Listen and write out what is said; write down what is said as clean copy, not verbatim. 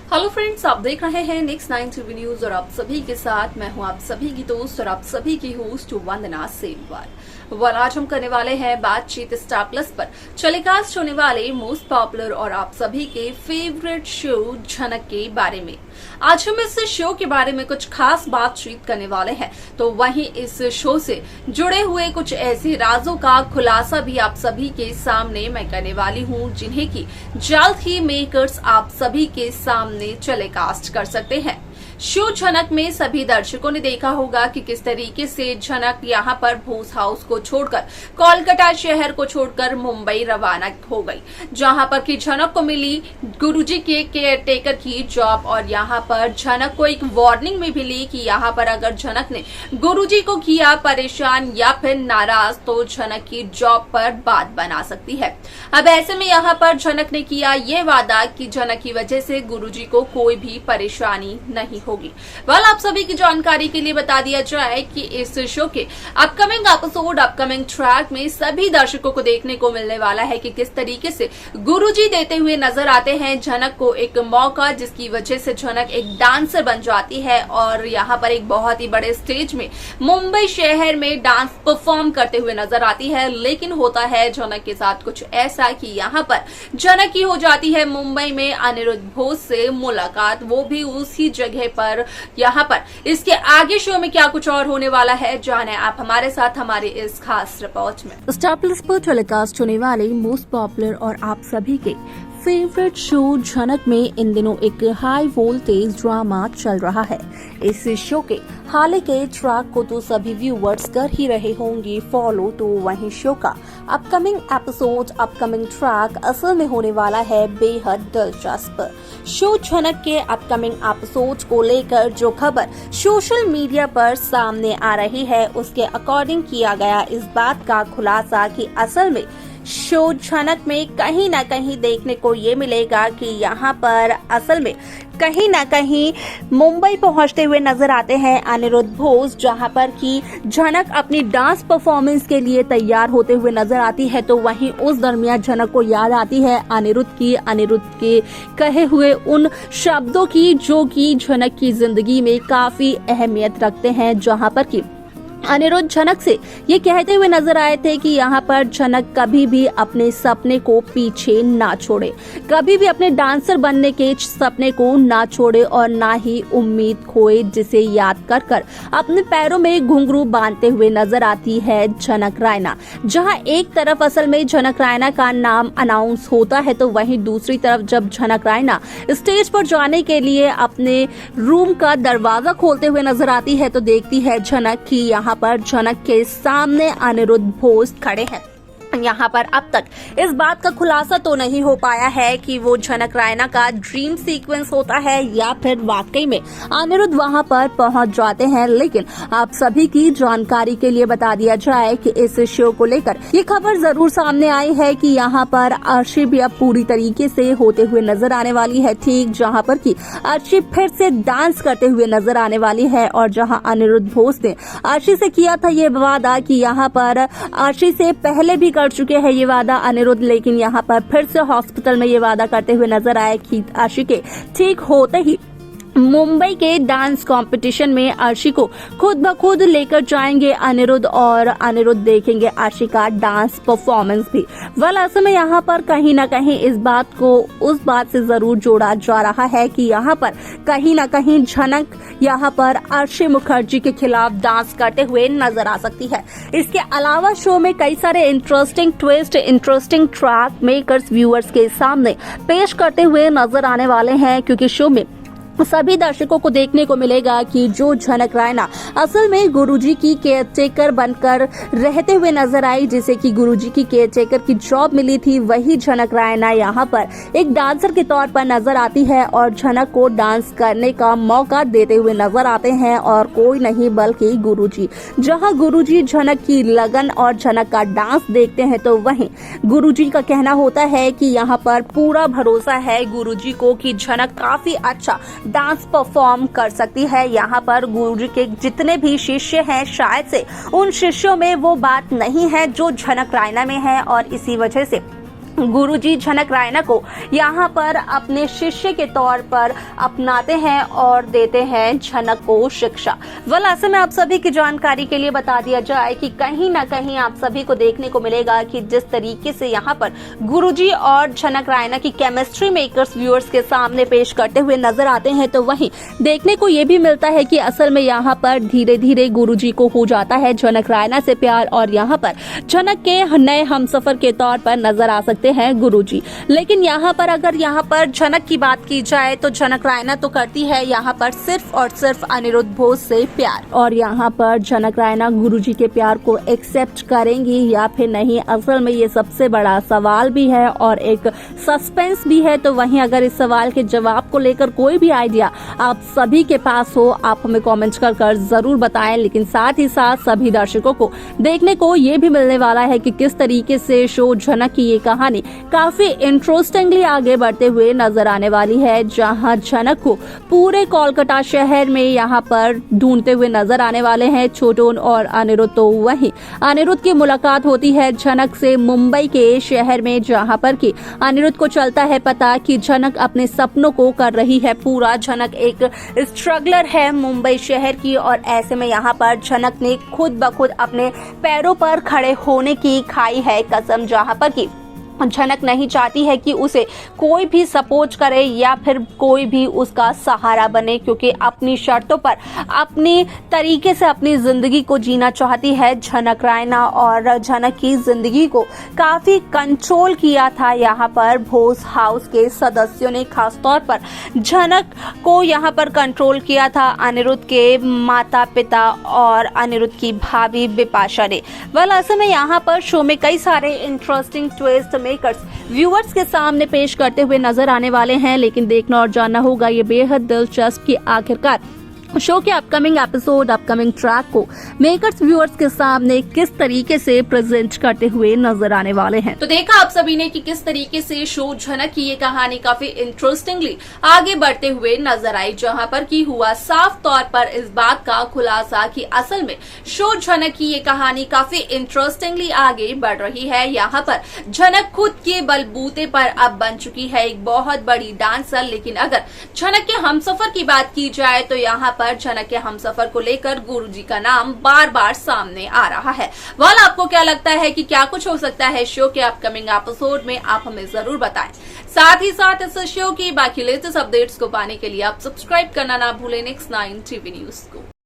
Hello friends, आप देख रहे हैं नेक्स्ट 9 टीवी न्यूज और आप सभी के साथ मैं हूं आप सभी की दोस्त और आप सभी की होस्ट वंदना सेमवाल। आज हम करने वाले हैं बातचीत स्टार प्लस पर टेलीकास्ट होने वाले मोस्ट पॉपुलर और आप सभी के फेवरेट शो झनक के बारे में। आज हम इस शो के बारे में कुछ खास बातचीत करने वाले हैं, तो वहीं इस शो से जुड़े हुए कुछ ऐसे राजों का खुलासा भी आप सभी के सामने मैं करने वाली हूं, जिन्हें की जल्द ही मेकर्स आप सभी के सामने टेलीकास्ट कर सकते हैं। शो झनक में सभी दर्शकों ने देखा होगा कि किस तरीके से झनक यहाँ पर भोस हाउस को छोड़कर कोलकाता शहर को छोड़कर मुंबई रवाना हो गई, जहाँ पर कि झनक को मिली गुरुजी के केयरटेकर की जॉब और यहाँ पर झनक को एक वार्निंग में भी ली कि यहाँ पर अगर झनक ने गुरुजी को किया परेशान या फिर नाराज तो झनक की जॉब पर बात बना सकती है। अब ऐसे में यहाँ पर झनक ने किया ये वादा कि झनक की वजह से गुरुजी को कोई भी परेशानी नहीं होगी। आप सभी की जानकारी के लिए बता दिया जाए कि इस शो के अपकमिंग एपिसोड अपकमिंग ट्रैक में सभी दर्शकों को देखने को मिलने वाला है कि किस तरीके से गुरुजी देते हुए नजर आते हैं झनक को एक मौका, जिसकी वजह से झनक एक डांसर बन जाती है और यहाँ पर एक बहुत ही बड़े स्टेज में मुंबई शहर में डांस परफॉर्म करते हुए नजर आती है। लेकिन होता है झनक के साथ कुछ ऐसा कि यहाँ पर झनक की हो जाती है मुंबई में अनिरुद्ध बोस से मुलाकात, वो भी उसी जगह पर। यहाँ पर इसके आगे शो में क्या कुछ और होने वाला है, जाने आप हमारे साथ हमारे इस खास रिपोर्ट में। स्टार प्लस पर टेलीकास्ट होने वाले मोस्ट पॉपुलर और आप सभी के फेवरेट शो झनक में इन दिनों एक हाई वोल्टेज ड्रामा चल रहा है। इस शो के हाल के ट्रैक को तो सभी व्यूअर्स कर ही रहे होंगे फॉलो, तो वहीं शो का अपकमिंग एपिसोड अपकमिंग ट्रैक असल में होने वाला है बेहद दिलचस्प। शो झनक के अपकमिंग एपिसोड को लेकर जो खबर सोशल मीडिया पर सामने आ रही है, उसके अकॉर्डिंग किया गया इस बात का खुलासा कि असल में शो झनक में कहीं न कहीं देखने को ये मिलेगा कि यहाँ पर असल में कहीं न कहीं मुंबई पहुंचते हुए नजर आते हैं अनिरुद्ध बोस, जहां पर कि झनक अपनी डांस परफॉर्मेंस के लिए तैयार होते हुए नजर आती है। तो वहीं उस दरमियान झनक को याद आती है अनिरुद्ध के कहे हुए उन शब्दों की जो कि झनक की जिंदगी में काफी अहमियत रखते हैं, जहां पर कि अनिरुद्ध झनक से ये कहते हुए नजर आए थे कि यहाँ पर झनक कभी भी अपने सपने को पीछे ना छोड़े, कभी भी अपने डांसर बनने के सपने को ना छोड़े और ना ही उम्मीद खोए, जिसे याद कर कर अपने पैरों में घुंघरू बांधते हुए नजर आती है झनक रायना। जहाँ एक तरफ असल में झनक रायना का नाम अनाउंस होता है, तो वहीं दूसरी तरफ जब झनक रायना स्टेज पर जाने के लिए अपने रूम का दरवाजा खोलते हुए नजर आती है, तो देखती है झनक की यहाँ पर झनक के सामने अनिरुद्ध बोस खड़े हैं। यहाँ पर अब तक इस बात का खुलासा तो नहीं हो पाया है कि वो झनक रायना का ड्रीम सीक्वेंस होता है या फिर वाकई में अनिरुद्ध वहाँ पर पहुँच जाते हैं, लेकिन आप सभी की जानकारी के लिए बता दिया जाए कि इस शो को लेकर ये खबर जरूर सामने आई है कि यहाँ पर अर्शी भी अब पूरी तरीके से होते हुए नजर आने वाली है, ठीक जहाँ पर कि अर्शी फिर से डांस करते हुए नजर आने वाली है। और जहाँ अनिरुद्ध बोस ने अर्शी से किया था ये वादा कि यहाँ पर अर्शी से पहले भी कर चुके हैं ये वादा अनिरुद्ध, लेकिन यहाँ पर फिर से हॉस्पिटल में ये वादा करते हुए नजर आए कि अर्शी के ठीक होते ही मुंबई के डांस कंपटीशन में अर्शी को खुद ब खुद लेकर जाएंगे अनिरुद्ध और अनिरुद्ध देखेंगे अर्शी का डांस परफॉर्मेंस भी। ऐसे में यहाँ पर कहीं न कहीं इस बात को उस बात से जरूर जोड़ा जा रहा है कि यहाँ पर कहीं न कहीं झनक यहाँ पर अर्शी मुखर्जी के खिलाफ डांस करते हुए नजर आ सकती है। इसके अलावा शो में कई सारे interesting twist interesting track makers viewers के सामने पेश करते हुए नजर आने वाले हैं, क्योंकि शो में सभी दर्शकों को देखने को मिलेगा कि जो झनक रायना असल में गुरुजी की केयरटेकर बनकर रहते हुए नजर आई, जिसे कि गुरुजी की केयरटेकर की जॉब मिली थी, वही झनक रायना यहाँ पर एक डांसर के तौर पर नजर आती है और झनक को डांस करने का मौका देते हुए नजर आते हैं, और कोई नहीं बल्कि गुरुजी। जहाँ गुरुजी झनक की लगन और झनक का डांस देखते हैं, तो वहीं गुरुजी का कहना होता है कि यहाँ पर पूरा भरोसा है गुरुजी को कि झनक काफी अच्छा डांस परफॉर्म कर सकती है। यहाँ पर गुरुजी के जितने भी शिष्य हैं, शायद से उन शिष्यों में वो बात नहीं है जो झनक रायना में है, और इसी वजह से गुरुजी झनक रायना को यहाँ पर अपने शिष्य के तौर पर अपनाते हैं और देते हैं झनक को शिक्षा। ऐसे में आप सभी की जानकारी के लिए बता दिया जाए कि कहीं ना कहीं आप सभी को देखने को मिलेगा कि जिस तरीके से यहाँ पर गुरुजी और झनक रायना की केमिस्ट्री मेकर्स व्यूअर्स के सामने पेश करते हुए नजर आते हैं, तो वहीं देखने को ये भी मिलता है कि असल में यहाँ पर धीरे धीरे गुरुजी को हो जाता है झनक रायना से प्यार और यहाँ पर झनक के नए हमसफर के तौर पर नजर आ सकते हैं गुरुजी। लेकिन यहाँ पर अगर यहाँ पर झनक की बात की जाए तो झनक रायना तो करती है यहाँ पर सिर्फ और सिर्फ अनिरुद्ध बोस से प्यार, और यहाँ पर झनक रायना गुरुजी के प्यार को एक्सेप्ट करेंगी या फिर नहीं, असल में ये सबसे बड़ा सवाल भी है और एक सस्पेंस भी है। तो वहीं अगर इस सवाल के जवाब को लेकर कोई भी आइडिया आप सभी के पास हो, आप हमें कमेंट कर जरूर बताएं। लेकिन साथ ही साथ सभी दर्शकों को देखने को ये भी मिलने वाला है कि किस तरीके से शो झनक की ये कहानी काफी इंटरेस्टिंगली आगे बढ़ते हुए नजर आने वाली है, जहां झनक को पूरे कोलकाता शहर में यहाँ पर ढूंढते हुए नजर आने वाले हैं छोटू और अनिरुद्ध। तो वहीं अनिरुद्ध की मुलाकात होती है झनक से मुंबई के शहर में, जहां पर कि अनिरुद्ध को चलता है पता कि झनक अपने सपनों को कर रही है पूरा। झनक एक स्ट्रगलर है मुंबई शहर की, और ऐसे में यहाँ पर झनक ने खुद ब खुद अपने पैरों पर खड़े होने की खाई है कसम, जहाँ पर कि झनक नहीं चाहती है कि उसे कोई भी सपोर्ट करे या फिर कोई भी उसका सहारा बने, क्योंकि अपनी शर्तों पर अपनी तरीके से अपनी जिंदगी को जीना चाहती है झनक रायना। और झनक की जिंदगी को काफी कंट्रोल किया था यहाँ पर बोस हाउस के सदस्यों ने, खासतौर पर झनक को यहाँ पर कंट्रोल किया था अनिरुद्ध के माता पिता और अनिरुद्ध की भाभी बिपाशा ने। ऐसे में यहाँ पर शो में कई सारे इंटरेस्टिंग ट्विस्ट मेकर्स व्यूअर्स के सामने पेश करते हुए नजर आने वाले हैं। लेकिन देखना और जानना होगा ये बेहद दिलचस्प कि आखिरकार शो के अपकमिंग एपिसोड, अपकमिंग ट्रैक को मेकर्स व्यूअर्स के सामने किस तरीके से प्रेजेंट करते हुए नजर आने वाले हैं। तो देखा आप सभी ने कि किस तरीके से शो झनक की ये कहानी काफी इंटरेस्टिंगली आगे बढ़ते हुए नजर आई, जहां पर की हुआ साफ तौर पर इस बात का खुलासा कि असल में शो झनक की ये कहानी काफी इंटरेस्टिंगली आगे बढ़ रही है। यहाँ पर झनक खुद के बलबूते पर अब बन चुकी है एक बहुत बड़ी डांसर। लेकिन अगर झनक के हमसफर की बात की जाए तो यहाँ पर झनक के हमसफर को लेकर गुरुजी का नाम बार बार सामने आ रहा है। आपको क्या लगता है कि क्या कुछ हो सकता है शो के अपकमिंग एपिसोड में, आप हमें जरूर बताएं। साथ ही साथ इस शो की बाकी लेटेस्ट अपडेट्स को पाने के लिए आप सब्सक्राइब करना ना भूलें Next 9 TV न्यूज को।